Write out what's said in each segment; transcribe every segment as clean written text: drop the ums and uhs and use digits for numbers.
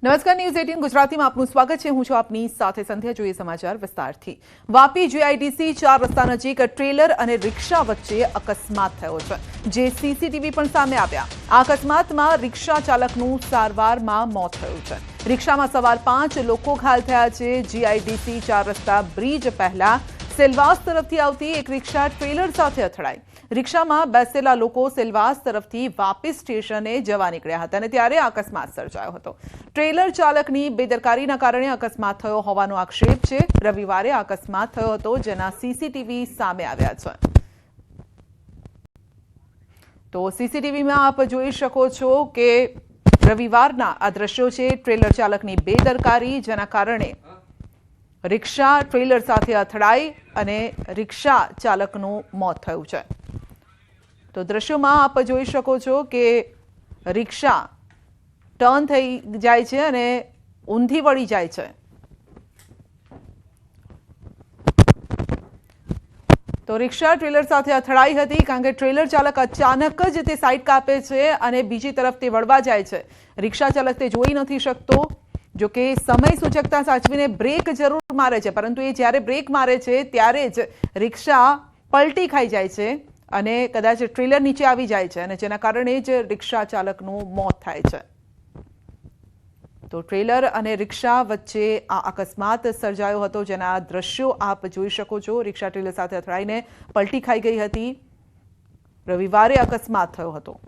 નમસ્કાર, ન્યૂઝ 18 ગુજરાતીમાં આપનું સ્વાગત છે। હું છું આપની સાથે સંધ્યા। જોઈએ સમાચાર વિસ્તારથી। વાપી જીઆઈડીસી 4 રસ્તા નજીક ટ્રેલર અને રિક્ષા વચ્ચે અકસ્માત થયો છે, જે સીસીટીવી પણ સામે આવ્યા। આ અકસ્માતમાં રિક્ષા ચાલકનું સારવારમાં મોત થયું છે। રિક્ષામાં સવાર 5 લોકો ઘાયલ થયા છે। જીઆઈડીસી 4 રસ્તા બ્રિજ પહેલા સેલવાસ તરફથી આવતી એક રિક્ષા ટ્રેલર સાથે અથડાઈ। રિક્ષામાં બેસેલા લોકો સેલવાસ તરફથી વાપી સ્ટેશને જવા નીકળ્યા હતા અને ત્યારે અકસ્માત સર્જાયો હતો। ટ્રેલર ચાલકની બેદરકારીના કારણે અકસ્માત થયો હોવાનો આક્ષેપ છે। રવિવારે અકસ્માત થયો હતો, જેના સીસીટીવી સામે આવ્યા છે। તો સીસીટીવીમાં આપ જોઈ શકો છો કે રવિવારના આ દ્રશ્યો છે। ટ્રેલર ચાલકની બેદરકારી, જેના કારણે રિક્ષા ટ્રેલર સાથે અથડાઈ અને રિક્ષા ચાલકનું મોત થયું છે। તો દ્રશ્યોમાં આપ જોઈ શકો છો કે રિક્ષા ટર્ન થઈ જાય છે અને ઊંધી વળી જાય છે। તો રિક્ષા ટ્રેલર સાથે અથડાઈ હતી, કારણ કે ટ્રેલર ચાલક અચાનક જ તે સાઈડ કાપે છે અને બીજી તરફ તે વળવા જાય છે। રિક્ષા ચાલક તે જોઈ નથી શકતો। જો કે સમય સૂચકતા સાચવીને બ્રેક જરૂર મારે છે, પરંતુ એ જ્યારે બ્રેક મારે છે ત્યારે જ રિક્ષા પલટી ખાઈ જાય છે અને કદાચ ટ્રેલર નીચે આવી જાય છે અને જેના કારણે જ રિક્ષા ચાલકનું મોત થાય છે। તો ટ્રેલર અને રિક્ષા વચ્ચે આ અકસ્માત સર્જાયો હતો, જેના દ્રશ્યો આપ જોઈ શકો છો। રિક્ષા ટ્રેલર સાથે અથડાઈને પલટી ખાઈ ગઈ હતી। રવિવારે અકસ્માત થયો હતો।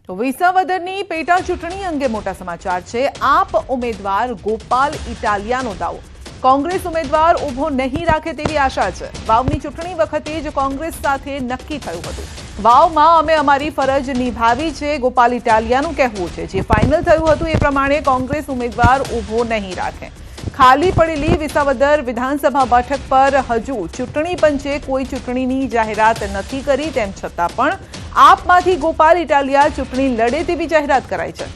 તો વિસાવદરની પેટા ચૂંટણી અંગે મોટા સમાચાર છે। આપ ઉમેદવાર ગોપાલ ઇટાલિયાનો દાવો, કોંગ્રેસ ઉમેદવાર ઉભો નહીં રાખે તેવી આશા છે। વાવની ચૂંટણી વખતે જ કોંગ્રેસ સાથે નક્કી થયું હતું। વાવમાં અમે અમારી ફરજ નિભાવી છે, ગોપાલ ઇટાલિયાનું કહેવું છે। જે ફાઇનલ થયું હતું એ પ્રમાણે કોંગ્રેસ ઉમેદવાર ઉભો નહીં રાખે। ખાલી પડેલી વિસાવદર વિધાનસભા બેઠક પર હજુ ચૂંટણી પંચે કોઈ ચૂંટણીની જાહેરાત નથી કરી, તેમ છતાં પણ આપમાંથી ગોપાલ ઇટાલિયા ચૂંટણી લડે તેવી જાહેરાત કરાઈ છે।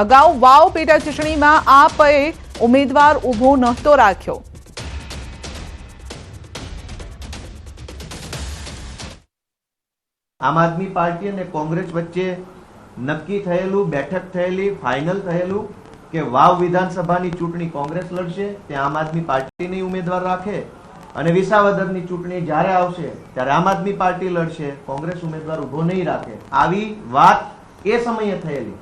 અગાઉ વાવ પેટા ચૂંટણીમાં આપે ઉમેદવાર ઉભો નહોતો રાખ્યો। આમ આદમી પાર્ટી અને કોંગ્રેસ વચ્ચે નક્કી થયેલું, બેઠક થયેલી, ફાઇનલ થયેલું કે વાવ વિધાનસભાની ચૂંટણી કોંગ્રેસ લડશે, ત્યાં આમ આદમી પાર્ટીની ઉમેદવાર રાખે અને વિસાવદરની ચૂંટણી જ્યારે આવશે ત્યારે આમ આદમી પાર્ટી લડશે, કોંગ્રેસ ઉમેદવાર ઉભો નહીં રાખે। આવી વાત એ સમયે થયેલી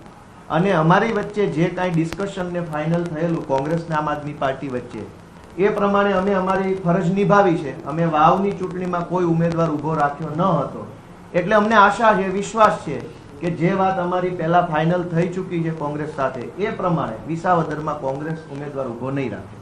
અને અમારી વચ્ચે જે કાંઈ ડિસ્કશન ને ફાઇનલ થયેલું કોંગ્રેસ ને આમ આદમી પાર્ટી વચ્ચે, એ પ્રમાણે અમે અમારી ફરજ નિભાવી છે। અમે વાવની ચૂંટણીમાં કોઈ ઉમેદવાર ઉભો રાખ્યો ન હતો, એટલે અમને આશા છે, વિશ્વાસ છે કે જે વાત અમારી પહેલા ફાઇનલ થઈ ચૂકી છે કોંગ્રેસ સાથે, એ પ્રમાણે વિસાવદરમાં કોંગ્રેસ ઉમેદવાર ઉભો નહીં રાખે।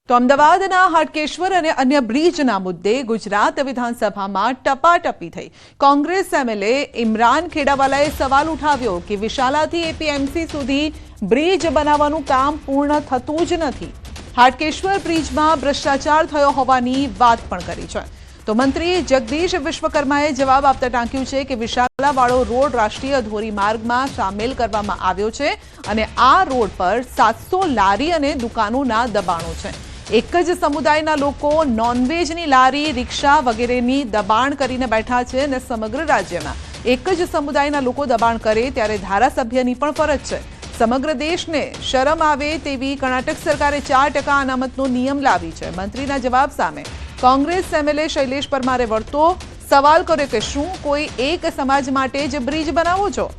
તો અમદાવાદના હાટકેશ્વર અને અન્ય બ્રિજના મુદ્દે ગુજરાત વિધાનસભામાં ટપાટપી થઈ। કોંગ્રેસ એમએલએ ઇમરાન ખેડાવાલાએ સવાલ ઉઠાવ્યો કે વિશાલાથી એપીએમસી સુધી બ્રિજ બનાવવાનું કામ પૂર્ણ થતું જ નથી। હાટકેશ્વર બ્રિજમાં ભ્રષ્ટાચાર થયો હોવાની વાત પણ કરી છે। તો મંત્રી જગદીશ વિશ્વકર્માએ જવાબ આપતા ટાંક્યું છે કે વિશાલાવાળો રોડ રાષ્ટ્રીય ધોરીમાર્ગમાં સામેલ કરવામાં આવ્યો છે અને આ રોડ પર 700 લારી અને દુકાનોના દબાણો છે। એક જ સમુદાયના લોકો નોનવેજની લારી, રિક્ષા વગેરેની દબાણ કરીને બેઠા છે અને સમગ્ર રાજ્યમાં એક જ સમુદાયના લોકો દબાણ કરે ત્યારે ધારાસભ્યની પણ ફરજ છે। સમગ્ર દેશને શરમ આવે તેવી કર્ણાટક સરકારે 4% અનામતનો નિયમ લાવી છે। મંત્રીના જવાબ સામે કોંગ્રેસ એમએલએ શૈલેષ પરમારે વળતો સવાલ કર્યો કે શું કોઈ એક સમાજ માટે જ બ્રિજ બનાવો છો?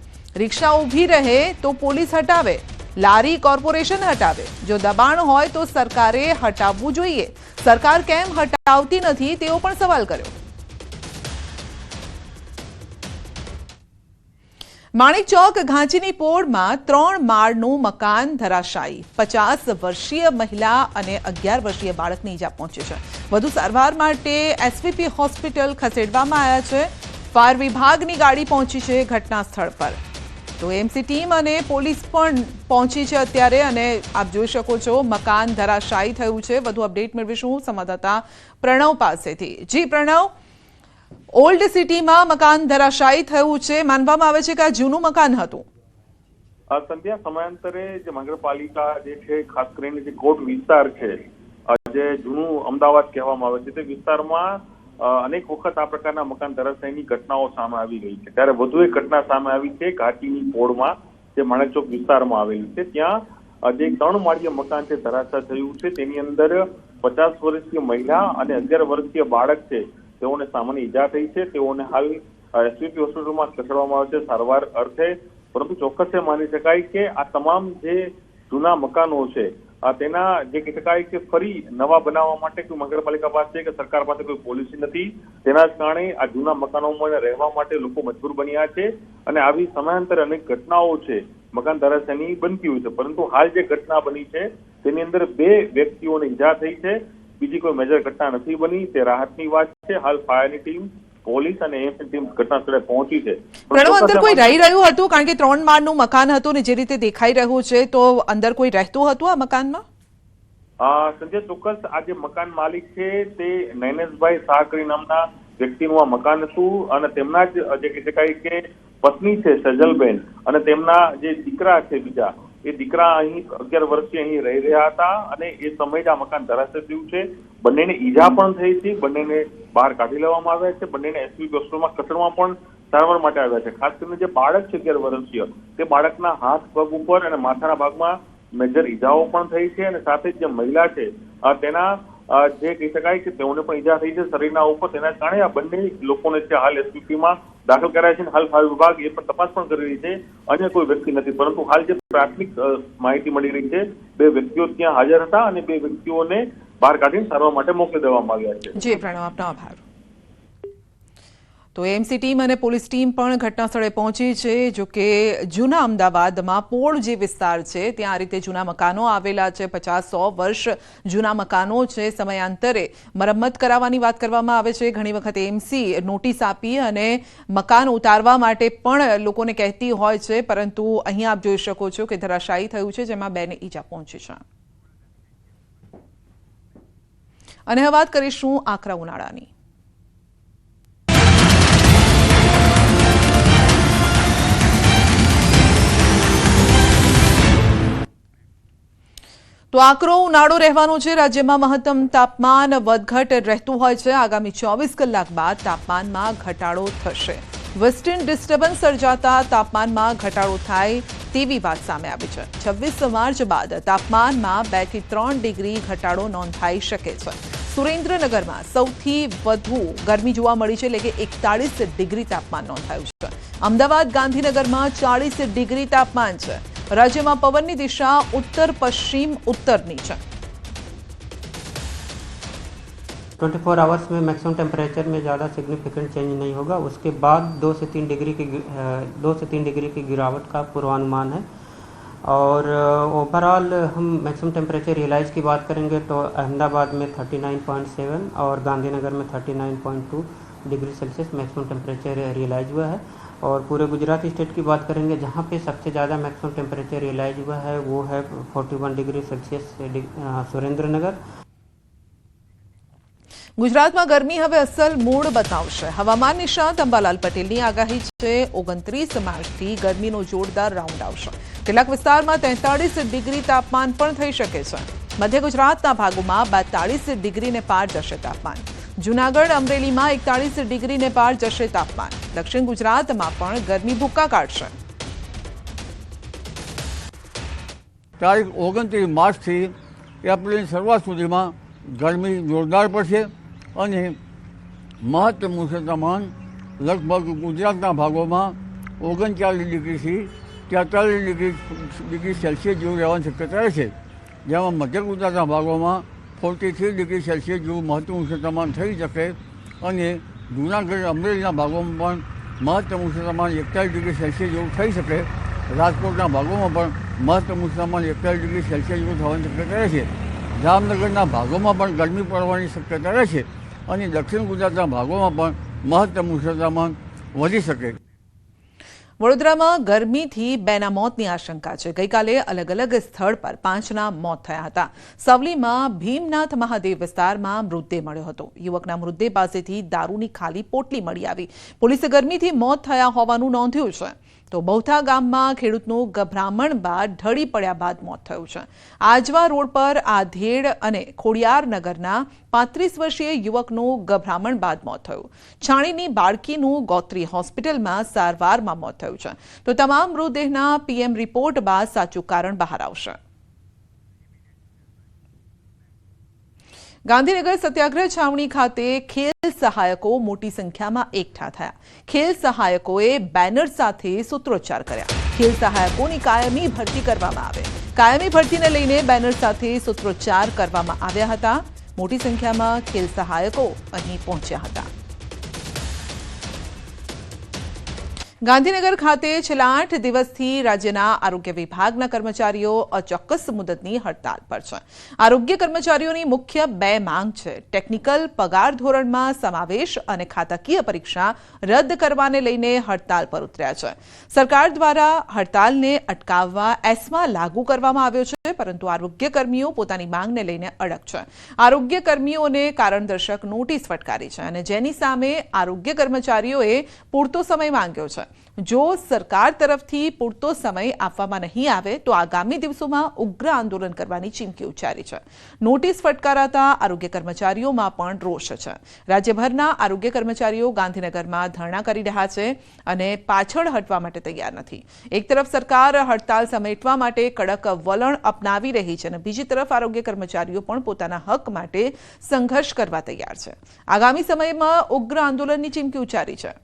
રિક્ષા ઊભી રહે તો પોલીસ હટાવે, લારી કોર્પોરેશન હટાવે। જો દબાણ હોય તો સરકારે હટાવવું જોઈએ। સરકાર કેમ હટાવતી નથી તેવો પણ સવાલ કર્યો। માણિક ચોક ઘાંચીની પોળમાં 3 માળનું મકાન ધરાશાયી। 50 વર્ષીય મહિલા અને 11 વર્ષીય બાળકને ઈજા પહોંચી છે। વધુ સારવાર માટે એસવીપી હોસ્પિટલ ખસેડવામાં આવ્યા છે। ફાયર વિભાગની ગાડી પહોંચી છે ઘટના સ્થળ પર। તો એમસી ટીમ અને પોલીસ પણ પહોંચી છે અત્યારે અને આપ જોઈ શકો છો મકાન ધરાશાયી થયું છે। વધુ અપડેટ મેળવીશું સંવાદદાતા પ્રણવ પાસેથી। જી પ્રણવ, ઓલ્ડ સિટીમાં મકાન ધરાશાયી થયું છે, માનવામાં આવે છે કે આ જૂનું મકાન હતું। સંધ્યા, સમયાંતરે જે નગરપાલિકા જે છે, ખાસ કરીને જે કોટ વિસ્તાર છે, જે જૂનું અમદાવાદ કહેવામાં આવે છે, તે વિસ્તારમાં અનેક વખત આ પ્રકારના મકાન ધરાશાયીની ઘટનાઓ સામે આવી ગઈ છે, ત્યારે વધુ એક ઘટના સામે આવી છે ઘાટીની પોળમાં, જે માણેકચોક વિસ્તારમાં આવેલી છે. ત્યાં જે 3 માળીય મકાન છે ધરાશાય થયું છે, તેની અંદર 50 વર્ષીય મહિલા અને 11 વર્ષીય બાળક છે, તેઓને સામાન્ય ઈજા થઈ છે. તેઓને હાલ એસવીપી હોસ્પિટલમાં ખસેડવામાં આવે છે સારવાર અર્થે. પરંતુ ચોક્કસ એ માની શકાય કે આ તમામ જે જૂના મકાનો છે તેના જે કહી શકાય કે ફરી નવા બનાવવા માટે કોઈ નગરપાલિકા પાસે કે સરકાર પાસે કોઈ પોલિસી નથી. તેના જ કારણે આ જૂના મકાનોમાં રહેવા માટે લોકો મજબૂર બન્યા છે અને આવી સમયાંતરે અનેક ઘટનાઓ છે મકાન ધરાશાયીની બનતી હોય છે. પરંતુ હાલ જે ઘટના બની છે તેની અંદર 2 વ્યક્તિઓને ઈજા થઈ છે, બીજી કોઈ મેજર ઘટના નથી બની. તે રાહતની વાત છે. હાલ ફાયરની ટીમ, પોલીસ અને એએફની ટીમ ઘટના સ્થળે પહોંચી છે. પ્રણવ, અંદર કોઈ રહી રહ્યું હતું? કારણ કે 3 માળનું મકાન હતું ને જે રીતે દેખાઈ રહ્યું છે, તો અંદર કોઈ રહેતું હતું આ મકાનમાં? સંજય, ચોક્કસ આ જે મકાન માલિક છે તે નૈનેશભાઈ સાકરી નામના વ્યક્તિનું આ મકાન હતું અને તેમના જ જે કહી શકાય કે પત્ની છે સજલબેન અને તેમના જે દીકરા છે બીજા, એ દીકરા અહીં 11 વર્ષથી અહીં રહી રહ્યા હતા અને એ સમયે આ મકાન ધરાશાય થયું છે. બંનેને ઈજા પણ થઈ હતી, બંનેને બહાર કાઢી લેવામાં આવ્યા છે, બંનેને એસવીપી હોસ્પિટલમાં ખસેડવામાં પણ સારવાર માટે આવ્યા છે. ખાસ કરીને જે બાળક છે 11 વર્ષીય, તે બાળકના હાથ પગ ઉપર અને માથાના ભાગમાં મેજર ઈજાઓ પણ થઈ છે અને સાથે જ જે મહિલા છે તેના જે કહી શકાય કે તેઓને પણ ઈજા થઈ છે શરીરના ઉપર. તેના કારણે આ બંને લોકોને હાલ એસવીપીમાં દાખલ કરાયા છે. હાલ ફાયર વિભાગ એ પણ તપાસ પણ કરી રહી છે. અન્ય કોઈ વ્યક્તિ નથી, પરંતુ હાલ જે પ્રાથમિક માહિતી મળી રહી છે 2 વ્યક્તિઓ ત્યાં હાજર હતા અને 2 વ્યક્તિઓને બહાર કાઢીને સારવાર માટે મોકલી દેવામાં આવ્યા છે. જી પ્રણવ, આપનો આભાર. તો એમસી ટીમ અને પોલીસ ટીમ પણ ઘટના સ્થળે પહોંચી છે. જો કે જૂના અમદાવાદમાં પોળ જે વિસ્તાર છે ત્યાં આ રીતે જૂના મકાનો આવેલા છે, 50-100 વર્ષ જૂના મકાનો છે. સમયાંતરે મરમ્મત કરાવવાની વાત કરવામાં આવે છે. ઘણી વખત એમસી નોટિસ આપી અને મકાન ઉતારવા માટે પણ લોકોને કહેતી હોય છે, પરંતુ અહીં આપ જોઈ શકો છો કે ધરાશાયી થયું છે, જેમાં 2ને ઈજા પહોંચી છે. અને હવે વાત કરીશું આકરા ઉનાળાની. તો આકરો ઉનાળો રહેવાનો છે. રાજ્યમાં મહત્તમ તાપમાન વધઘટ રહેતું હોય છે. આગામી 24 કલાક બાદ તાપમાનમાં ઘટાડો થશે. વેસ્ટર્ન ડિસ્ટર્બન્સ સર્જાતા તાપમાનમાં ઘટાડો થાય તેવી વાત સામે આવી છે. 26 માર્ચ બાદ તાપમાનમાં 2 થી 3 ડિગ્રી ઘટાડો નોંધાઈ શકે છે. સુરેન્દ્રનગરમાં સૌથી વધુ ગરમી જોવા મળી છે, એટલે કે 41 ડિગ્રી તાપમાન નોંધાયું છે. અમદાવાદ, ગાંધીનગરમાં 40 ડિગ્રી તાપમાન છે. राज्य में पवन की दिशा उत्तर पश्चिम उत्तरनी है। 24 आवर्स में मैक्सिमम टेम्परेचर में ज़्यादा सिग्निफिकेंट चेंज नहीं होगा। उसके बाद 2 से 3 डिग्री की गिरावट का पूर्वानुमान है। और ओवरऑल हम मैक्सिमम टेम्परेचर रियलाइज की बात करेंगे तो अहमदाबाद में 39.7 और गांधीनगर में 39.2 degree Celsius maximum temperature realise हुआ है। और पूरे गुजरात स्टेट की बात करेंगे जहाँ पे सबसे ज़्यादा मैक्सिमम टेम्परेचर रियलाइज हुआ है वो है 41 डिग्री सेल्सियस सुरेंद्रनगर। गुजरात में गर्मी हवे असल मूड बतावशे। हवामान निष्णात अंबालाल पटेलनी आगाही छे 29 मार्चथी गर्मीनो जोरदार राउंड आवशे। કેટલાક વિસ્તારમાં 43 ડિગ્રી તાપમાન પણ થઈ શકે છે। મધ્ય ગુજરાતના ભાગોમાં 42 ડિગ્રીને પાર જશે તાપમાન। જૂનાગઢ, અમરેલીમાં 41 ડિગ્રીને પાર જશે તાપમાન। દક્ષિણ ગુજરાતમાં પણ ગરમી ભૂક્કા કાઢશે। તારીખ 29 માર્ચથી એપ્રિલની શરૂઆત સુધીમાં ગરમી જોરદાર પડશે અને મહત્તમ ઉષ્ણતામાન લગભગ ગુજરાતના ભાગોમાં 39 ડિગ્રીથી 43 ડિગ્રી સેલ્સિયસ જેવું રહેવાની શક્યતા રહેશે, જેમાં મધ્ય ગુજરાતના ભાગોમાં 43 ડિગ્રી સેલ્સિયસ જેવું મહત્તમ ઉષ્ણતામાન થઈ શકે અને જૂનાગઢ, અમરેલીના ભાગોમાં પણ મહત્તમ ઉષ્ણતામાન 41 ડિગ્રી સેલ્સિયસ જેવું થઈ શકે। રાજકોટના ભાગોમાં પણ મહત્તમ ઉષ્ણતામાન 41 ડિગ્રી સેલ્સિયસ જેવું થવાની શક્યતા રહેશે। જામનગરના ભાગોમાં પણ ગરમી પડવાની શક્યતા રહેશે અને દક્ષિણ ગુજરાતના ભાગોમાં પણ મહત્તમ ઉષ્ણતામાન વધી શકે। વડોદરામાં ગરમીથી 2ના મોતની આશંકા છે। ગઈકાલે અલગ અલગ સ્થળ પર 5ના મોત થયા હતા। સવલીમાં ભીમનાથ મહાદેવ વિસ્તારમાં મૃતદેહ મળ્યો હતો। યુવકના મૃતદેહ પાસેથી દારૂની ખાલી પોટલી મળી આવી। પોલીસે ગરમીથી મોત થયા હોવાનું નોંધ્યું છે। તો બૌથા ગામમાં ખેડૂતનું ગભરામણ બાદ ઢળી પડ્યા બાદ મોત થયું છે. આજવા રોડ પર આધેડ અને ખોડિયાર નગરના 35 વર્ષીય યુવકનું ગભરામણ બાદ મોત થયું. છાણીની બાળકીનું ગોત્રી હોસ્પિટલમાં સારવારમાં મોત થયું છે. તો તમામ મૃતદેહના પીએમ રિપોર્ટ બાદ સાચું કારણ બહાર આવશે. ગાંધીનગર સત્યાગ્રહ છાવણી ખાતે ખેલ સહાયકો મોટી સંખ્યામાં એકઠા થયા. ખેલ સહાયકોએ બેનર સાથે સૂત્રોચ્ચાર કર્યા. ખેલ સહાયકોની કાયમી ભરતી કરવામાં આવે. કાયમી ભરતીને લઈને બેનર સાથે સૂત્રોચ્ચાર કરવામાં આવ્યા હતા. મોટી સંખ્યામાં ખેલ સહાયકો અહીં પહોંચ્યા હતા. ગાંધીનગર ખાતે છેલ્લા 8 દિવસથી રાજ્યના આરોગ્ય વિભાગના કર્મચારીઓ અચોક્કસ મુદતની હડતાલ પર છે. આરોગ્ય કર્મચારીઓની મુખ્ય 2 માંગ છે. ટેકનિકલ પગાર ધોરણમાં સમાવેશ અને ખાતાકીય પરીક્ષા રદ કરવાને લઈને હડતાલ પર ઉતર્યા છે. સરકાર દ્વારા હડતાલને અટકાવવા એસ્મા લાગુ કરવામાં આવ્યો છે, પરંતુ આરોગ્ય કર્મીઓ પોતાની માંગને લઈને અડગ છે. આરોગ્ય કર્મીઓને કારણદર્શક નોટિસ ફટકારી છે અને જેની સામે આરોગ્ય કર્મચારીઓએ પૂરતો સમય માંગ્યો છે. જો સરકાર તરફથી પૂરતો સમય આપવામાં નહીં આવે તો આગામી દિવસોમાં ઉગ્ર આંદોલન કરવાની ચીમકી ઉચ્ચારી છે. નોટિસ ફટકારાતા આરોગ્ય કર્મચારીઓમાં પણ રોષ છે. રાજ્યભરના આરોગ્ય કર્મચારીઓ ગાંધીનગરમાં ધરણા કરી રહ્યા છે અને પાછળ હટવા માટે તૈયાર નથી. એક તરફ સરકાર હડતાલ સમેટવા માટે કડક વલણ અપનાવી રહી છે અને બીજી તરફ આરોગ્ય કર્મચારીઓ પણ પોતાના હક માટે સંઘર્ષ કરવા તૈયાર છે. આગામી સમયમાં ઉગ્ર આંદોલનની ચીમકી ઉચ્ચારી છે.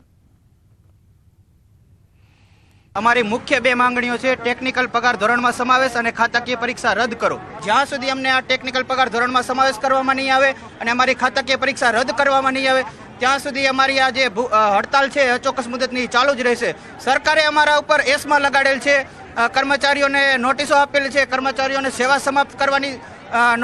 અમારી મુખ્ય 2 માંગણીઓ છે. ટેકનિકલ પગાર ધોરણમાં સમાવેશ અને ખાતાકીય પરીક્ષા રદ કરો. જ્યાં સુધી અમને આ ટેકનિકલ પગાર ધોરણમાં સમાવેશ કરવામાં નહીં આવે અને અમારી ખાતાકીય પરીક્ષા રદ કરવામાં નહીં આવે ત્યાં સુધી અમારી આ જે હડતાલ છે અચોક્કસ મુદતની ચાલુ જ રહેશે. સરકારે અમારા ઉપર એસ્મા લગાડેલ છે, કર્મચારીઓને નોટિસો આપેલ છે, કર્મચારીઓને સેવા સમાપ્ત કરવાની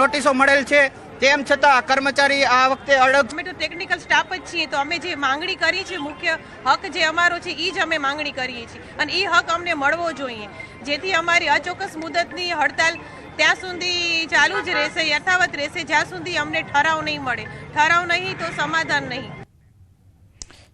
નોટિસો મળેલ છે. તેમ છતાં કર્મચારી આ વખતે અડગ. અમે તો ટેકનિકલ સ્ટાફ જ છીએ, તો અમે જે માંગણી કરી છે, મુખ્ય હક જે અમારો છે એ જ અમે માંગણી કરીએ છીએ અને એ હક અમને મળવો જોઈએ, જેથી અમારી અચોક્કસ મુદતની હડતાલ ત્યાં સુધી ચાલુ જ રહેશે, યથાવત રહેશે, જ્યાં સુધી અમને ઠરાવ નહીં મળે. ઠરાવ નહીં તો સમાધાન નહીં.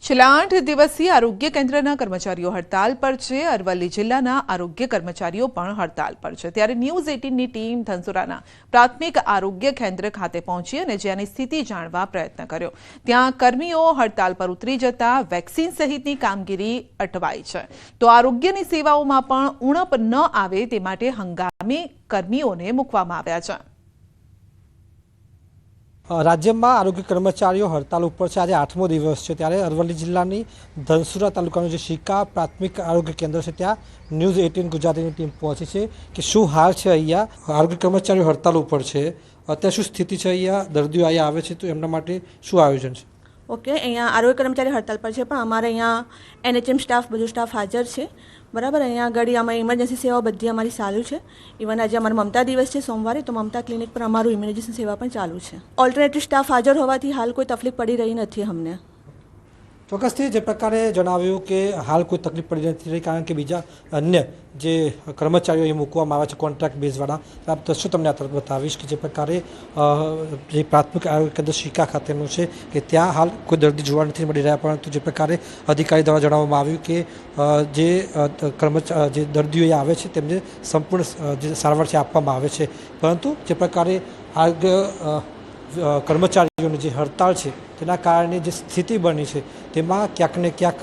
છેલ્લા 8 દિવસથી આરોગ્ય કેન્દ્રના કર્મચારીઓ હડતાલ પર છે. અરવલ્લી જિલ્લાના આરોગ્ય કર્મચારીઓ પણ હડતાલ પર છે. ત્યારે ન્યૂઝ 18ની ટીમ ધનસુરાના પ્રાથમિક આરોગ્ય કેન્દ્ર ખાતે પહોંચી અને જેની સ્થિતિ જાણવા પ્રયત્ન કર્યો. ત્યાં કર્મીઓ હડતાલ પર ઉતરી જતા વેક્સિન સહિતની કામગીરી અટવાઈ છે. તો આરોગ્યની સેવાઓમાં પણ ઉણપ ન આવે તે માટે હંગામી કર્મીઓને મૂકવામાં આવ્યા છે. રાજ્યમાં આરોગ્ય કર્મચારીઓ હડતાલ ઉપર છે. આજે 8મો દિવસ છે. ત્યારે અરવલ્લી જિલ્લાની ધનસુરા તાલુકાનું જે શિકા પ્રાથમિક આરોગ્ય કેન્દ્ર છે ત્યાં ન્યૂઝ 18 ગુજરાતીની ટીમ પહોંચી છે કે શું હાલ છે. અહીંયા આરોગ્ય કર્મચારીઓ હડતાલ ઉપર છે, અત્યારે શું સ્થિતિ છે, અહીંયા દર્દીઓ અહીંયા આવે છે તો એમના માટે શું આયોજન છે? ઓકે, અહીંયા આરોગ્ય કર્મચારી હડતાલ પર છે, પણ અમારે અહીંયા NHM સ્ટાફ બધું સ્ટાફ હાજર છે. બરાબર, અહીંયા આગળ અમારી ઇમરજન્સી સેવાઓ બધી અમારી ચાલુ છે. ઇવન આજે અમારો મમતા દિવસ છે સોમવારે, તો મમતા ક્લિનિક પર અમારું ઇમરજન્સી સેવા પણ ચાલુ છે. ઓલ્ટરનેટિવ સ્ટાફ હાજર હોવાથી હાલ કોઈ તકલીફ પડી રહી નથી અમને. ચોક્કસથી જે પ્રકારે જણાવ્યું કે હાલ કોઈ તકલીફ પડી નથી રહી, કારણ કે બીજા અન્ય જે કર્મચારીઓ એ મૂકવામાં આવ્યા છે કોન્ટ્રાક્ટ બેઝવાળા. આપ દર્શકો તમને આ તરફ બતાવીશ કે જે પ્રકારે જે પ્રાથમિક આરોગ્ય કેન્દ્ર શિકા ખાતેનું છે કે ત્યાં હાલ કોઈ દર્દી જોવા નથી મળી રહ્યા, પરંતુ જે પ્રકારે અધિકારી દ્વારા જણાવવામાં આવ્યું કે જે દર્દીઓ આવે છે તેમને સંપૂર્ણ જે સારવાર છે આપવામાં આવે છે, પરંતુ જે પ્રકારે આરોગ્ય કર્મચારીઓની જે હડતાળ છે તેના કારણે જે સ્થિતિ બની છે તેમાં ક્યાંક ને ક્યાંક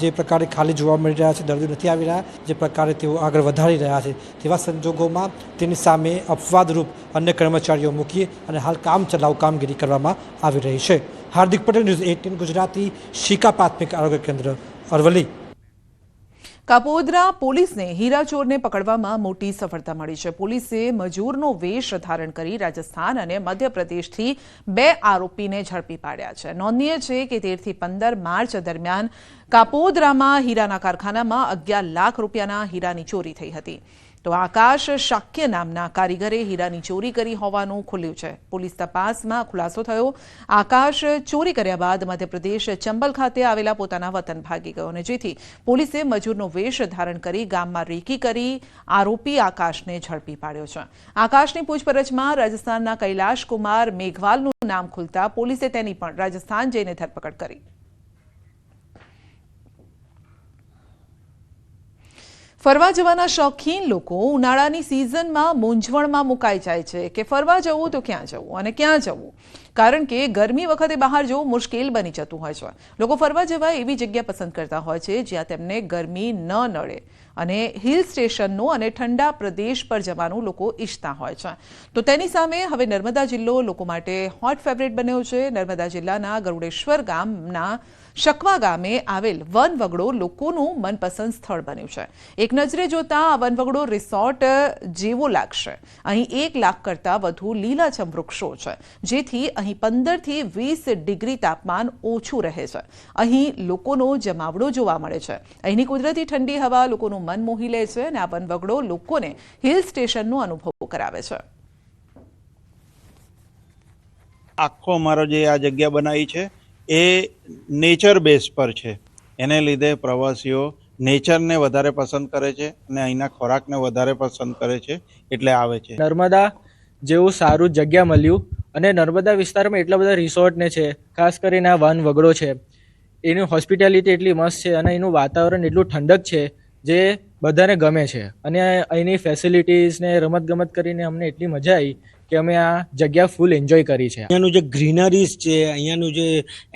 જે પ્રકારે ખાલી જોવા મળી રહ્યા છે, દર્દીઓ નથી આવી રહ્યા, જે પ્રકારે તેઓ આગળ વધારી રહ્યા છે, તેવા સંજોગોમાં તેની સામે અપવાદરૂપ અન્ય કર્મચારીઓ મૂકી અને હાલ કામ ચલાઉ કામગીરી કરવામાં આવી રહી છે. હાર્દિક પટેલ, ન્યૂઝ 18 ગુજરાતી, શિકા પ્રાથમિક આરોગ્ય કેન્દ્ર, અરવલ્લી. કાપોદ્રા પોલીસને હીરાચોરને પકડવામાં મોટી સફળતા મળી છે. પોલીસે મજૂરનો વેશ ધારણ કરી રાજસ્થાન અને મધ્યપ્રદેશથી 2 આરોપીને ઝડપી પાડ્યા છે. નોંધનીય છે કે 13 થી 15 માર્ચ દરમિયાન કાપોદ્રામાં હીરાના કારખાનામાં 11 લાખ રૂપિયાના હીરાની ચોરી થઈ હતી. તો આકાશ શાક્ય નામના કારીગરે હીરાની ચોરી કરી હોવાનું ખુલ્યું છે. પોલીસ તપાસમાં ખુલાસો થયો. આકાશ ચોરી કર્યા બાદ મધ્યપ્રદેશ ચંબલ ખાતે આવેલા પોતાના વતન ભાગી ગયો અને જેથી પોલીસે મજૂરનો વેશ ધારણ કરી ગામમાં રેકી કરી આરોપી આકાશને ઝડપી પાડ્યો છે. આકાશની પૂછપરછમાં રાજસ્થાનના કૈલાશ કુમાર મેઘવાલનું નામ ખુલતા પોલીસે તેની પણ રાજસ્થાન જઈને ધરપકડ કરી. ફરવા જવાના શોખીન લોકો ઉનાળાની સિઝનમાં મૂંઝવણમાં મુકાઈ જાય છે કે ફરવા જવું તો ક્યાં જવું અને ક્યાં જવું, કારણ કે ગરમી વખતે બહાર જવું મુશ્કેલ બની જતું હોય છે. લોકો ફરવા જવા એવી જગ્યા પસંદ કરતા હોય છે જ્યાં તેમને ગરમી ન નડે અને હિલ સ્ટેશનનો અને ઠંડા પ્રદેશ પર જવાનું લોકો ઈચ્છતા હોય છે. તો તેની સામે હવે નર્મદા જિલ્લો લોકો માટે હોટ ફેવરેટ બન્યો છે. નર્મદા જિલ્લાના ગરુડેશ્વર ગામના શકવા ગામે આવેલ વનવગડો લોકોનું મનપસંદ સ્થળ બન્યું છે. એક નજરે જોતા આ વનવગડો રિસોર્ટ જેવો લાગશે. અહીં 1 લાખ કરતાં વધુ લીલાછમ વૃક્ષો છે, જેથી અહીં 15 થી 20 ડિગ્રી તાપમાન ઓછું રહે છે. અહીં લોકોનો જમાવડો જોવા મળે છે. અહીંની કુદરતી ઠંડી હવા લોકોનું મન મોહી લે છે અને આ વનવગડો લોકોને હિલ સ્ટેશનનો અનુભવ કરાવે છે. આખો અમારો જે આ જગ્યા બનાવી છે એ નેચર બેઝ પર છે. એને લીધે પ્રવાસીઓ નેચરને વધારે પસંદ કરે છે અને અહીંના ખોરાકને વધારે પસંદ કરે છે, એટલે આવે છે. નર્મદા જેવું સારું જગ્યા મળ્યું અને નર્મદા વિસ્તારમાં એટલા બધા રિસોર્ટને છે, ખાસ કરીને આ વનવગડો છે. એની હોસ્પિટાલિટી એટલી મસ્ત છે અને એનું વાતાવરણ એટલું ઠંડક છે જે બધાને ગમે છે. અને અહીંની ફેસિલિટીઝને રમતગમત કરીને અમને એટલી મજા આવી કે અમે આ જગ્યા ફૂલ એન્જોય કરી છે. અહીંયાનું જે ગ્રીનરીઝ છે, અહીંયાનું જે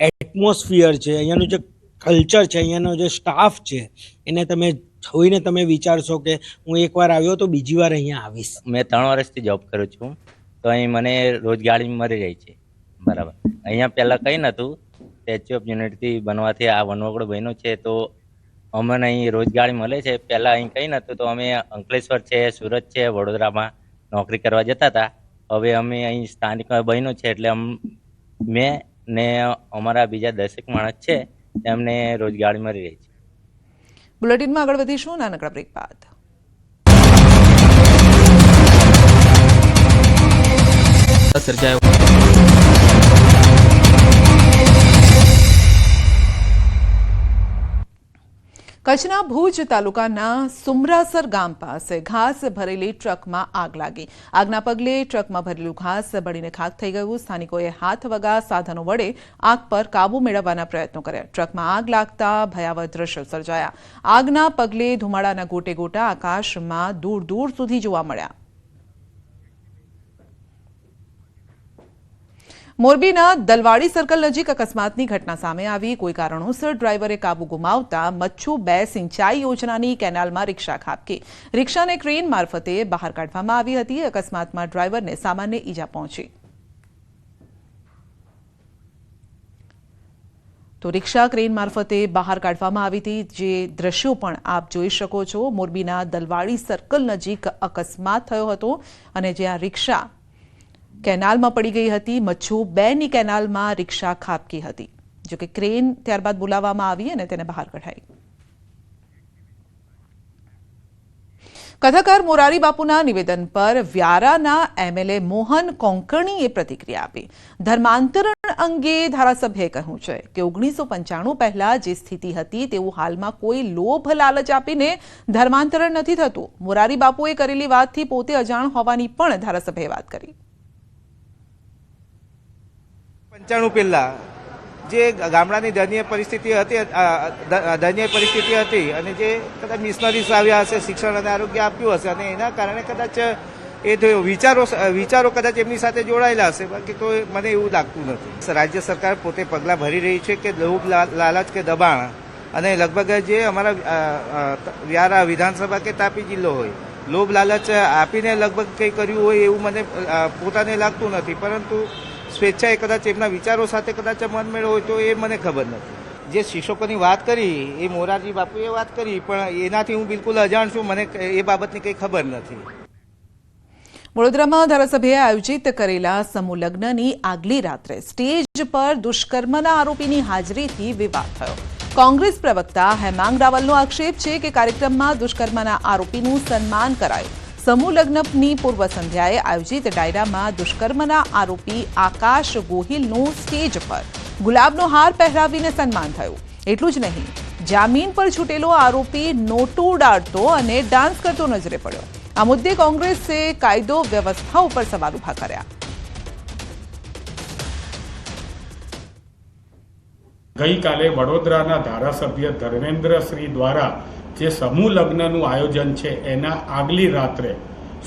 એટમોસ્ફિયર છે, અહીંયાનું જે કલ્ચર છે, અહીંયાનો જે સ્ટાફ છે, એને તમે જોઈને તમે વિચારશો કે હું એકવાર આવ્યો તો બીજી વાર અહીંયા આવીશ. મેં 3 વર્ષથી જોબ કરું છું, તો અહીં મને રોજગારી મળી રહી છે. બરાબર. અહીંયા પહેલાં કંઈ નહોતું. સ્ટેચ્યુ ઓફ યુનિટી બનવાથી આ વનવગડો બન્યો છે, તો અમને અહીં રોજગારી મળે છે. પહેલાં અહીં કંઈ નહોતું, તો અમે અંકલેશ્વર છે, સુરત છે, વડોદરામાં નોકરી કરવા જતા હતા. હવે અમે અહીં સ્થાનિક બન્યું છે, એટલે મેં ને અમારા બીજા 10 માણસ છે તેમને રોજગારી મળી રહી છે. બુલેટિનમાં આગળ વધીશું નાનકડા બ્રેક બાદ. કચ્છના ભુજ તાલુકાના સુમરાસર ગામ પાસે ઘાસ ભરેલી ટ્રકમાં આગ લાગી. આગના પગલે ટ્રકમાં ભરેલું ઘાસ બળીને ખાખ થઈ ગયું. સ્થાનિકોએ હાથ વગા સાધનો વડે આગ પર કાબુ મેળવવાના પ્રયત્નો કર્યા. ટ્રકમાં આગ લાગતા ભયાવહ દ્રશ્યો સર્જાયા. આગના પગલે ધુમાડાના ગોટે ગોટા આકાશમાં દૂર દૂર સુધી જોવા મળ્યા. મોરબીના દલવાડી સર્કલ નજીક અકસ્માતની ઘટના સામે આવી. કોઈ કારણોસર ડ્રાઈવરે કાબુ ગુમાવતા મચ્છુ 2 સિંચાઈ યોજનાની કેનાલમાં રિક્ષા ખાબકી. રિક્ષાને ક્રેન મારફતે બહાર કાઢવામાં આવી હતી. અકસ્માતમાં ડ્રાઈવરને સામાન્ય ઈજા પહોંચી. તો રિક્ષા ક્રેન મારફતે બહાર કાઢવામાં આવી હતી. જે દ્રશ્યો પણ આપ જોઈ શકો છો. મોરબીના દલવાડી સર્કલ નજીક અકસ્માત થયો હતો અને જ્યાં રિક્ષા કેનાલમાં પડી ગઈ હતી. મચ્છુ 2ની કેનાલમાં રિક્ષા ખાબકી હતી. જોકે ક્રેન ત્યારબાદ બોલાવવામાં આવી અને તેને બહાર કઢાઈ. કથાકાર મોરારી બાપુના નિવેદન પર વ્યારાના એમએલએ મોહન કોંકણીએ પ્રતિક્રિયા આપી. ધર્માંતરણ અંગે ધારાસભ્યએ કહ્યું છે કે 1995 પહેલા જે સ્થિતિ હતી તેવું હાલમાં કોઈ લોભ લાલચ આપીને ધર્માંતરણ નથી થતું. મોરારી બાપુએ કરેલી વાતથી પોતે અજાણ હોવાની પણ ધારાસભ્યએ વાત કરી. 95 પહેલા જે ગામડાની દયનીય પરિસ્થિતિ હતી અને જે કદાચ મિશનરીઝ આવ્યા હશે, શિક્ષણ અને આરોગ્ય આપ્યું હશે અને એના કારણે કદાચ એ વિચારો કદાચ એમની સાથે જોડાયેલા હશે. બાકી તો મને એવું લાગતું નથી. રાજ્ય સરકાર પોતે પગલાં ભરી રહી છે કે લોભ લાલચ કે દબાણ, અને લગભગ જે અમારા વ્યારા વિધાનસભા કે તાપી જિલ્લો હોય, લોભ લાલચ આપીને લગભગ કંઈ કર્યું હોય એવું મને પોતાને લાગતું નથી. પરંતુ સ્વેચ્છાએ કદાચ એમના વિચારો સાથે કદાચ મનમેળ હોય તો એ મને ખબર નથી. જે શિક્ષકોની વાત કરી એ મોરારજી બાપુએ વાત કરી, પણ એનાથી હું બિલકુલ અજાણ છું. મને એ બાબતની કંઈ ખબર નથી. વડોદરામાં ધારાસભ્યએ આયોજિત કરેલા સમૂહ લગ્નની આગલી રાત્રે સ્ટેજ પર દુષ્કર્મના આરોપીની હાજરીથી વિવાદ થયો. કોંગ્રેસ પ્રવક્તા હેમાંગ રાવલનો આક્ષેપ છે કે કાર્યક્રમમાં દુષ્કર્મના આરોપીનું સન્માન કરાયું. સમૂહ લગ્નની પૂર્વ સંધ્યાએ આયોજિત ડાયરામાં દુષ્કર્મના આરોપી આકાશ ગોહિલનું સ્ટેજ પર ગુલાબનો હાર પહેરાવીને સન્માન થયું. એટલું જ નહીં, જામીન પર છૂટેલો આરોપી નોટો ઉડાડતો અને ડાન્સ કરતો નજરે પડ્યો. આ મુદ્દે કોંગ્રેસે કાયદો વ્યવસ્થા ઉપર સવાલ ઉભા કર્યા. ગઈકાલે વડોદરાના ધારાસભ્ય ધર્મેન્દ્રશ્રી દ્વારા જે સમૂહ લગ્નનું આયોજન છે એના આગલી રાત્રે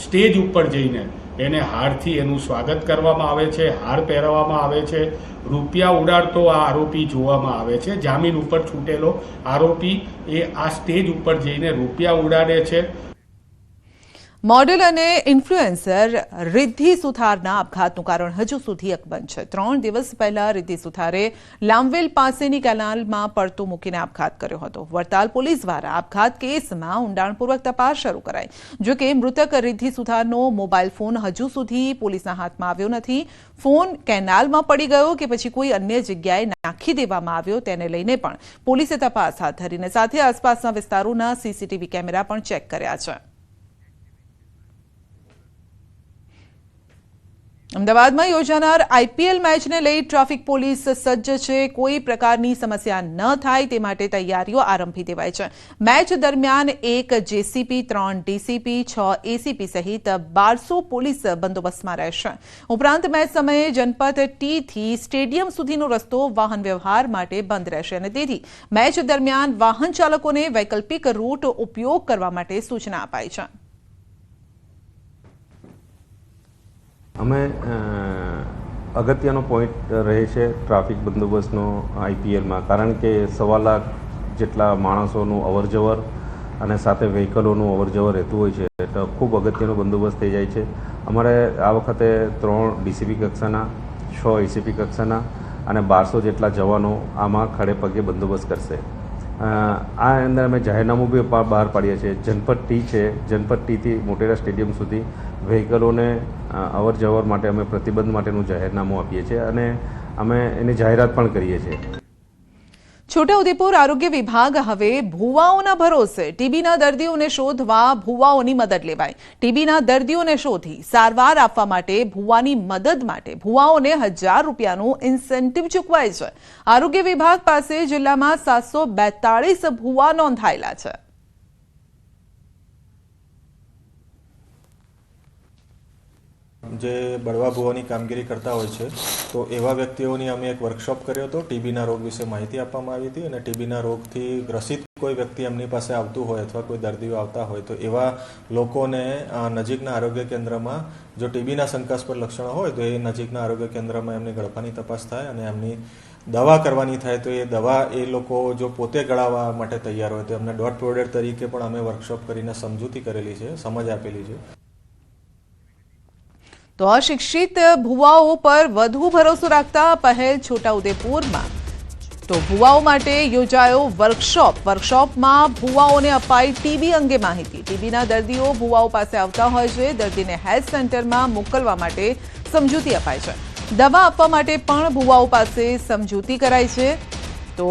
સ્ટેજ ઉપર જઈને એને હારથી એનું સ્વાગત કરવામાં આવે છે, હાર પહેરાવવામાં આવે છે, રૂપિયા ઉડાડતો આ આરોપી જોવામાં આવે છે. જામીન ઉપર છૂટેલો આરોપી એ આ સ્ટેજ ઉપર જઈને રૂપિયા ઉડાડે છે. મોડેલ અને ઇન્ફ્લુએન્સર રિદ્ધિ સુથારના આપઘાતનું કારણ હજુ સુધી અકબંધ છે. 3 દિવસ પહેલા રિદ્ધિ સુથારે લાંવેલ પાસેની કેનાલમાં પડતો મૂકીને આપઘાત કર્યો હતો. વડતાલ પોલીસ દ્વારા આપઘાત કેસમાં ઊંડાણપૂર્વક તપાસ શરૂ કરાઈ. જો કે મૃતક રિદ્ધિ સુથારનો મોબાઈલ ફોન હજુ સુધી પોલીસના હાથમાં આવ્યો નથી. ફોન કેનાલમાં પડી ગયો કે પછી કોઈ અન્ય જગ્યાએ નાખી દેવામાં આવ્યો તેને લઈને પણ પોલીસે તપાસ હાથ ધરીને સાથે આસપાસના વિસ્તારોના સીસીટીવી કેમેરા પણ ચેક કર્યા છે. અમદાવાદમાં યોજાનાર આઈપીએલ મેચને લઈ ટ્રાફિક પોલીસ સજ્જ છે. કોઈ પ્રકારની સમસ્યા ન થાય તે માટે તૈયારીઓ આરંભી દેવાઈ છે. મેચ દરમિયાન 1 જેસીપી, 3 ડીસીપી, 6 એસીપી સહિત 1200 પોલીસ બંદોબસ્તમાં રહેશે. ઉપરાંત મેચ સમયે જનપથ ટી થી સ્ટેડિયમ સુધીનો રસ્તો વાહન વ્યવહાર માટે બંધ રહેશે અને તેથી મેચ દરમિયાન વાહન ચાલકોને વૈકલ્પિક રૂટ ઉપયોગ કરવા માટે સૂચના અપાઈ છે. અમે અગત્યનો પોઈન્ટ રહે છે ટ્રાફિક બંદોબસ્તનો આઈપીએલમાં, કારણ કે 1.25 લાખ જેટલા માણસોનું અવરજવર અને સાથે વ્હીકલોનું અવરજવર રહેતું હોય છે, તો ખૂબ અગત્યનો બંદોબસ્ત થઈ જાય છે. અમારે આ વખતે 3 ડીસીપી કક્ષાના, 6 એસીપી કક્ષાના અને 1200 જેટલા જવાનો આમાં ખડે પગે બંદોબસ્ત કરશે. આ અંદર અમે જાહેરનામું બી બહાર પાડીએ છીએ. જનપથ ટી છે, જનપથ ટીથી મોટેરા સ્ટેડિયમ સુધી વ્હીકલોને અવર જવર માટે અમે પ્રતિબંધ માટેનું જાહેરનામું આપીએ છીએ અને અમે એની જાહેરાત પણ કરીએ છીએ. છોટાઉદેપુર આરોગ્ય વિભાગ હવે ભુવાઓના ભરોસે. ટીબીના દર્દીઓને શોધવા ભુવાઓની મદદ લેવાય. ટીબીના દર્દીઓને શોધી સારવાર આપવા માટે ભુવાની મદદ માટે ભુવાઓને 1000 રૂપિયાનું ઇન્સેન્ટિવ ચૂકવાય છે. આરોગ્ય વિભાગ પાસે જિલ્લામાં 742 ભુવા નોંધાયેલા છે. જે બળવા ભુવાની કામગીરી કરતા હોય છે, તો એવા વ્યક્તિઓની અમે એક વર્કશોપ કર્યો હતો. ટીબીના રોગ વિશે માહિતી આપવામાં આવી હતી અને ટીબીના રોગથી ગ્રસિત કોઈ વ્યક્તિ એમની પાસે આવતું હોય અથવા કોઈ દર્દીઓ આવતા હોય તો એવા લોકોને નજીકના આરોગ્ય કેન્દ્રમાં જો ટીબીના શંકાસ્પદ લક્ષણો હોય તો એ નજીકના આરોગ્ય કેન્દ્રમાં એમની ગળફાની તપાસ થાય અને એમની દવા કરવાની થાય તો એ દવા એ લોકો જો પોતે ગળાવવા માટે તૈયાર હોય તો એમને ડોટ પ્રોડક્ટ તરીકે પણ અમે વર્કશોપ કરીને સમજૂતી કરેલી છે, સમજ આપેલી છે. તો અશિક્ષિત ભુવાઓ પર વધુ ભરોસો રાખતા પહેલ છોટાઉદેપુરમાં. તો ભુવાઓ માટે યોજાયો વર્કશોપમાં ભુવાઓને અપાઈ ટીબી અંગે માહિતી. ટીબીના દર્દીઓ ભુવાઓ પાસે આવતા હોય છે. દર્દીને હેલ્થ સેન્ટરમાં મોકલવા માટે સમજૂતી અપાય છે. દવા આપવા માટે પણ ભુવાઓ પાસે સમજૂતી કરાઈ છે. તો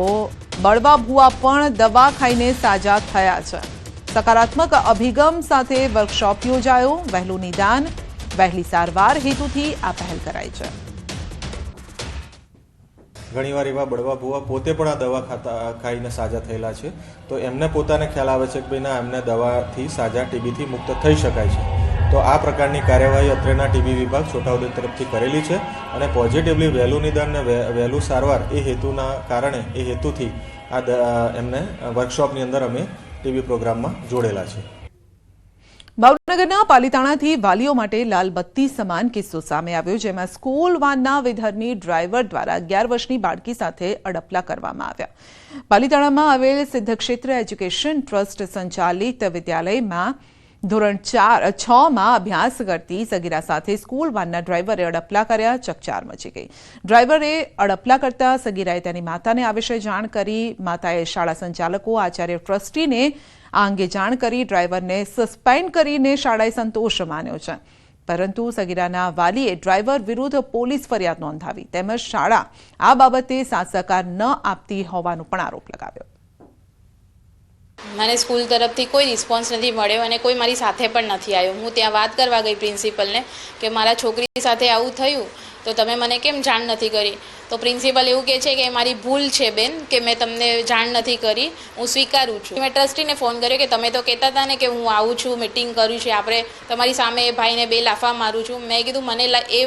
બળવા ભુવા પણ દવા ખાઈને સાજા થયા છે. સકારાત્મક અભિગમ સાથે વર્કશોપ યોજાયો. વહેલું નિદાન, વહેલી સારવાર હેતુથી આ પહેલ કરાઈ છે. ઘણીવાર એવા બળવા ભુવા પોતે પણ આ દવા ખાઈને સાજા થયેલા છે, તો એમને પોતાને ખ્યાલ આવે છે કે ભાઈ ના, એમને દવાથી સાજા ટીબીથી મુક્ત થઈ શકાય છે. તો આ પ્રકારની કાર્યવાહી અત્રેના ટીબી વિભાગ છોટાઉદેપુર તરફથી કરેલી છે અને પોઝિટિવલી વહેલું નિદાન અને વહેલું સારવાર એ હેતુના કારણે એ હેતુથી આ એમને વર્કશોપની અંદર અમે ટીબી પ્રોગ્રામમાં જોડેલા છે. ભાવનગરના પાલીતાણાથી વાલીઓ માટે લાલબત્તી સમાન કિસ્સો સામે આવ્યો, જેમાં સ્કૂલ વાનના વિધર્મી ડ્રાઈવર દ્વારા 11 વર્ષની બાળકી સાથે અડપલા કરવામાં આવ્યા. પાલીતાણામાં આવેલ સિદ્ધક્ષેત્ર એજ્યુકેશન ટ્રસ્ટ સંચાલિત વિદ્યાલયમાં ધોરણ 6માં અભ્યાસ કરતી સગીરા સાથે સ્કૂલ વાનના ડ્રાઈવરે અડપલા કર્યા. ચકચાર મચી ગઈ. ડ્રાઈવરે અડપલા કરતા સગીરાએ તેની માતાને આ વિશે જાણ કરી. માતાએ શાળા સંચાલકો, આચાર્ય, ટ્રસ્ટીને આ અંગે જાણ કરી ડ્રાઈવરને સસ્પેન્ડ કરીને શાળાએ સંતોષ માન્યો છે. પરંતુ સગીરાના વાલીએ ડ્રાઈવર વિરુદ્ધ પોલીસ ફરિયાદ નોંધાવી તેમજ શાળા આ બાબતે સાથ સહકાર ન આપતી હોવાનો પણ આરોપ લગાવ્યો. મને સ્કૂલ તરફથી કોઈ રિસ્પોન્સ નથી મળ્યો અને કોઈ મારી સાથે પણ નથી આવ્યો. હું ત્યાં વાત કરવા ગઈ પ્રિન્સિપલને કે મારા છોકરી સાથે આવું થયું તો તમે મને કેમ જાણ નથી કરી. તો પ્રિન્સિપલ એવું કહે છે કે મારી ભૂલ છે બેન, કે મેં તમને જાણ નથી કરી, હું સ્વીકારું છું. મેં ટ્રસ્ટીને ફોન કર્યો કે તમે તો કહેતા હતા ને કે હું આવું છું, મિટિંગ કર્યું છે, આપણે તમારી સામે એ ભાઈને 2 લાફા મારું છું. મેં કીધું મને એ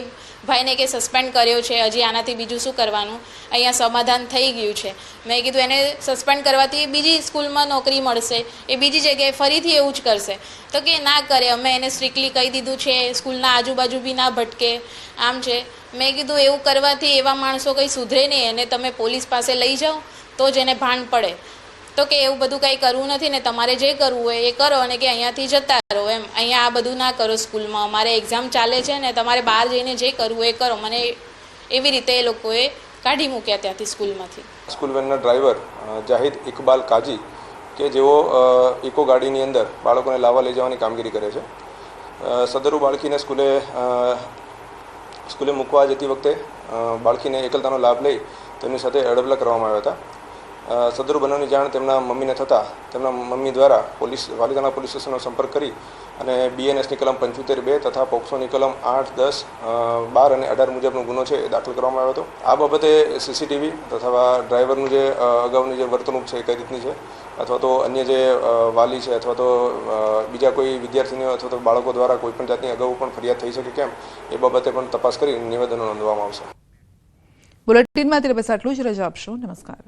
ભાઈને કે સસ્પેન્ડ કર્યો છે, હજી આનાથી બીજું શું કરવાનું, અહીંયા સમાધાન થઈ ગયું છે. મેં કીધું એને સસ્પેન્ડ કરવાથી બીજી સ્કૂલમાં નોકરી મળશે, એ બીજી જગ્યાએ ફરીથી એવું જ કરશે. તો કે ના કરે, અમે એને સ્ટ્રિક્ટલી કહી દીધું છે, સ્કૂલના આજુબાજુ બી ના ભટકે, આમ છે. મેં કીધું એવું કરવાથી એવા માણસો કંઈ સુધરે નહીં, એને તમે પોલીસ પાસે લઈ જાઓ તો જ એને ભાન પડે. તો કે એવું બધું કંઈ કરવું નથી ને તમારે જે કરવું હોય એ કરો અને કે અહીંયાથી જતા રહો એમ, અહીંયા આ બધું ના કરો સ્કૂલમાં, અમારે એક્ઝામ ચાલે છે ને તમારે બહાર જઈને જે કરવું એ કરો. મને એવી રીતે એ લોકોએ કાઢી મૂક્યા ત્યાંથી સ્કૂલમાંથી. સ્કૂલ વેનના ડ્રાઈવર જાહિદ ઇકબાલ કાજી કે જેઓ ઇકો ગાડીની અંદર બાળકોને લાવવા લઈ જવાની કામગીરી કરે છે. સદરુ બાળકીને સ્કૂલે મૂકવા જતી વખતે બાળકીને એકલતાનો લાભ લઈ તેમની સાથે અડબલા કરવામાં આવ્યા હતા. સદરુ બનાવની જાણ તેમના મમ્મીને થતાં તેમના મમ્મી દ્વારા વાલિદાના પોલીસ સ્ટેશનનો સંપર્ક કરી અને BNSની કલમ 75(2) તથા પોક્સોની કલમ 8, 10, 12 અને 18 મુજબનો ગુનો છે એ દાખલ કરવામાં આવ્યો હતો. આ બાબતે CCTV તથા ડ્રાઈવરનું જે અગાઉની જે વર્તણૂક છે એ કઈ રીતની છે, અથવા તો અન્ય જે વાલી છે અથવા તો બીજા કોઈ વિદ્યાર્થીનીઓ અથવા તો બાળકો દ્વારા કોઈ પણ જાતની અગાઉ પણ ફરિયાદ થઈ શકે કેમ એ બાબતે પણ તપાસ કરી નિવેદનો નોંધવામાં આવશે. બુલેટિનમાં અત્યારે બસ આટલું જ. રજા આપશો. નમસ્કાર.